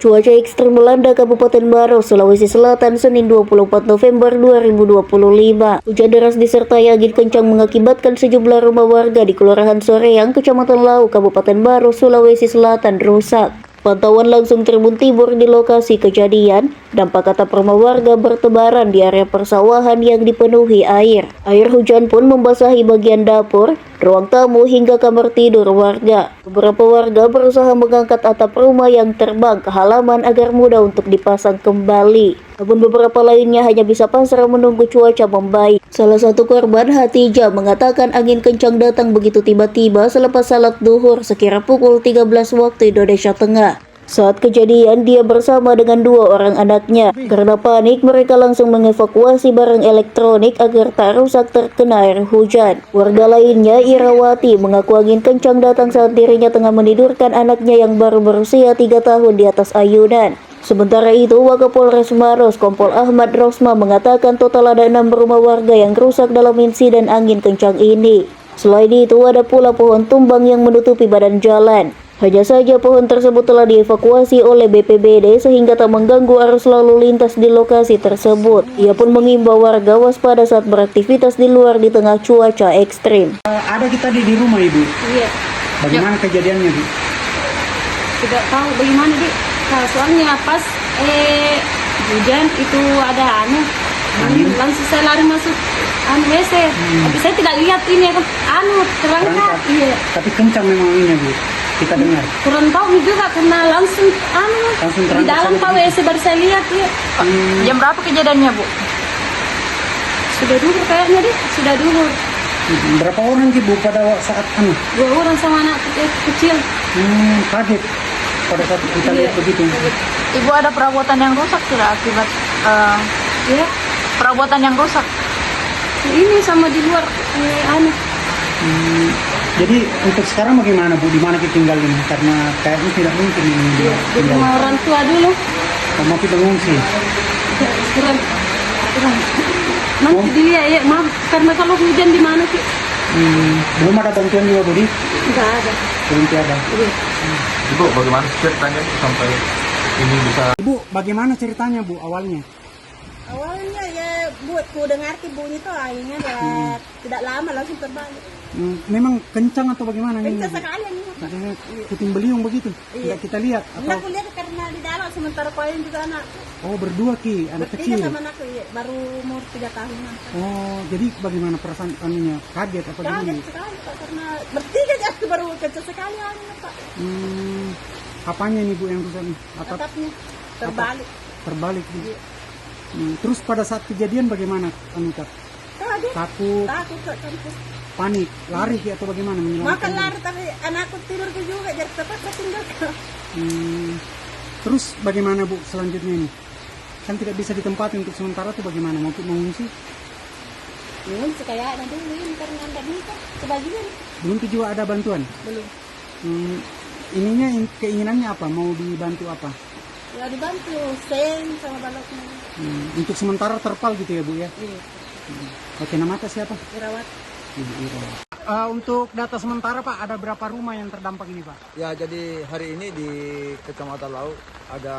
Cuaca ekstrem melanda Kabupaten Maros, Sulawesi Selatan Senin 24 November 2025. Hujan deras disertai angin kencang mengakibatkan sejumlah rumah warga di Kelurahan Soreang, Kecamatan Lau, Kabupaten Maros, Sulawesi Selatan rusak. Pantauan langsung Tribun Timur di lokasi kejadian, dampak atap rumah warga bertebaran di area persawahan yang dipenuhi air. Air hujan pun membasahi bagian dapur, ruang tamu hingga kamar tidur warga. Beberapa warga berusaha mengangkat atap rumah yang terbang ke halaman agar mudah untuk dipasang kembali. Namun beberapa lainnya hanya bisa pasrah menunggu cuaca membaik. Salah satu korban, Hatijah, mengatakan angin kencang datang begitu tiba-tiba selepas salat duhur sekira pukul 13 waktu Indonesia Tengah. Saat kejadian, dia bersama dengan dua orang anaknya. Karena panik, mereka langsung mengevakuasi barang elektronik agar tak rusak terkena air hujan. Warga lainnya, Irawati, mengaku angin kencang datang saat dirinya tengah menidurkan anaknya yang baru berusia 3 tahun di atas ayunan. Sementara itu, Wakapolres Maros, Kompol Ahmad Rosma, mengatakan total ada 6 rumah warga yang rusak dalam insiden angin kencang ini. Selain itu, ada pula pohon tumbang yang menutupi badan jalan. Hanya saja pohon tersebut telah dievakuasi oleh BPBD sehingga tak mengganggu arus lalu lintas di lokasi tersebut. Ia pun mengimbau warga waspada saat beraktivitas di luar di tengah cuaca ekstrim. Ada kita di rumah Ibu. Iya. Bagaimana kejadiannya Bu? Tidak tahu bagaimana Di. Nah, soalnya pas hujan itu ada Angin? langsung saya lari masuk WC. Tapi saya tidak lihat ini terangkat. Iya. Tapi kencang memang ini Bu. Kita dengar. Kurang tahu juga karena langsung di terangkat dalam Pak sana. WC baru saya lihat ya. Jam berapa kejadiannya Bu? Sudah duhur kayaknya Di, sudah duhur. Berapa orang Bu pada saat 2 orang sama anak kecil. kaget pada saat kita lihat begitu? Ibu ada perabotan yang rusak tidak akibat Ya, perabotan yang rusak? ini sama di luar Jadi untuk sekarang bagaimana Bu? Di mana kita tinggal ini? Karena kayaknya tidak mungkin ini di tinggal. rumah orang tua dulu. Mau kita mengungsi? Kurang. Nanti dilihat ya, maaf karena kalau hujan di mana sih? Belum ada bantuan juga Bu? Enggak ada. Belum ada. Ibu, bagaimana ceritanya sampai ini bisa? Ibu, bagaimana ceritanya Bu awalnya? Awalnya ya buat ku dengar bunyi tuh akhirnya tidak lama langsung terbalik. Memang kencang atau bagaimana? Kencang sekali ini. Katanya puting beliung begitu. Iya. Tidak kita lihat Enggak atau? aku lihat karena di dalam sementara koin juga anak. Oh, berdua Ki, anak Bertiga kecil. sama anakku iya, baru umur 3 tahunan. Oh, jadi bagaimana perasaan anunya? Kaget apa Kaget gimana? sekali Pak karena bertiga aku baru kencang sekali anaknya Pak. Apanya nih Bu yang rusak nih? Atapnya terbalik. Terbalik Bu. Terus pada saat kejadian bagaimana Anita? Kaget. Takut, Takut Kak kampus. panik, lari Ki atau bagaimana? Makan lari tapi anakku tidur juga jadi terpaksa tinggal. Terus bagaimana Bu selanjutnya ini? Kan tidak bisa ditempatin untuk sementara tuh bagaimana? Mau mengungsi? Ini kayak nanti ini karena ada bisa sebagian Belum tuh juga ada bantuan? belum. Ininya keinginannya apa? Mau dibantu apa? Ya dibantu sen sama baloknya. Untuk sementara terpal gitu ya Bu ya? Iya. Oke, nama atas siapa? Dirawat. Ibu Ira. Untuk data sementara Pak, ada berapa rumah yang terdampak ini Pak? Ya, jadi hari ini di Kecamatan Lau ada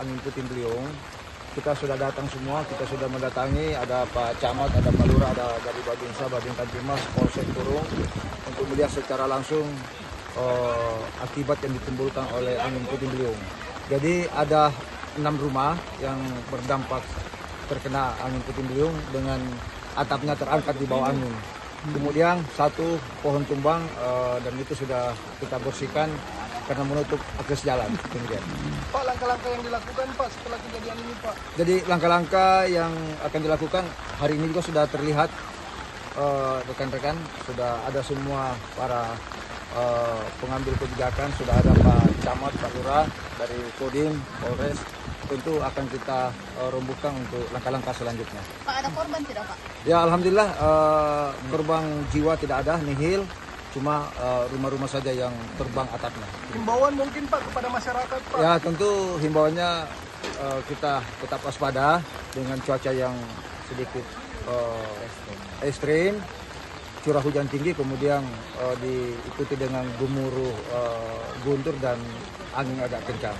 angin puting beliung. Kita sudah datang semua, kita sudah mendatangi, ada Pak Camat, ada Pak Lurah, ada dari Babinsa, Babin Kantimas, Polsek Turung untuk melihat secara langsung akibat yang ditimbulkan oleh angin puting beliung. Jadi ada 6 rumah yang berdampak terkena angin puting beliung dengan atapnya terangkat di bawah angin. Kemudian 1 pohon tumbang dan itu sudah kita bersihkan karena menutup akses jalan. Demikian. Pak, langkah-langkah yang dilakukan Pak setelah kejadian ini Pak? Jadi langkah-langkah yang akan dilakukan hari ini juga sudah terlihat rekan-rekan, sudah ada semua para pengambil kebijakan, sudah ada Pak Camat, Pak Lurah dari Kodim, Polres, tentu akan kita rombongkan untuk langkah-langkah selanjutnya. Pak, ada korban tidak Pak? Ya Alhamdulillah korban jiwa tidak ada, nihil, cuma rumah-rumah saja yang terbang atapnya. Himbauan mungkin Pak kepada masyarakat Pak? Ya tentu himbauannya kita tetap waspada dengan cuaca yang sedikit ekstrim. curah hujan tinggi, kemudian diikuti dengan gemuruh guntur dan angin agak kencang.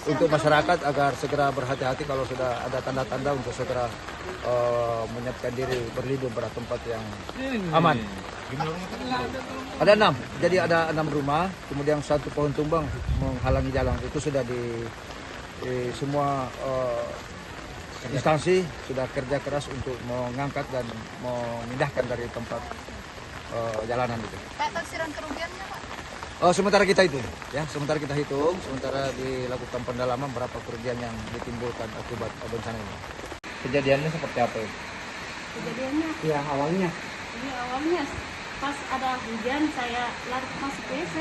Untuk masyarakat agar segera berhati-hati kalau sudah ada tanda-tanda untuk segera menyiapkan diri berlindung pada tempat yang aman. Ada 6, jadi ada 6 rumah, kemudian 1 pohon tumbang menghalangi jalan. Itu sudah di semua instansi sudah kerja keras untuk mengangkat dan memindahkan dari tempat jalanan itu. Pak, taksiran kerugiannya, Pak? Sementara kita itu, ya, sementara kita hitung, sementara dilakukan pendalaman berapa kerugian yang ditimbulkan akibat bencana ini. Kejadiannya seperti apa itu? Kejadiannya Ya awalnya. ini awalnya pas ada hujan saya lari masuk WC.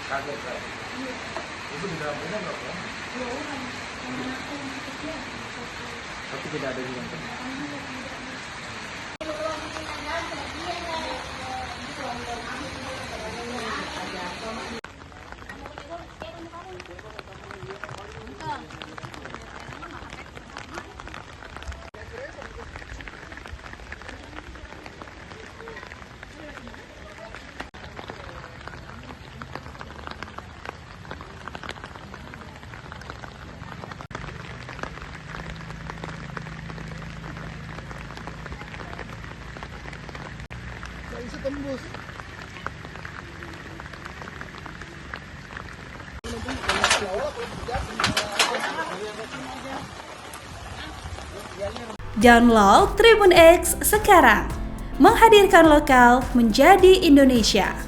Kaget kan? Itu di dalam rumah nggak kan? Tapi tidak ada juga. Download Tribun X sekarang, menghadirkan lokal menjadi Indonesia.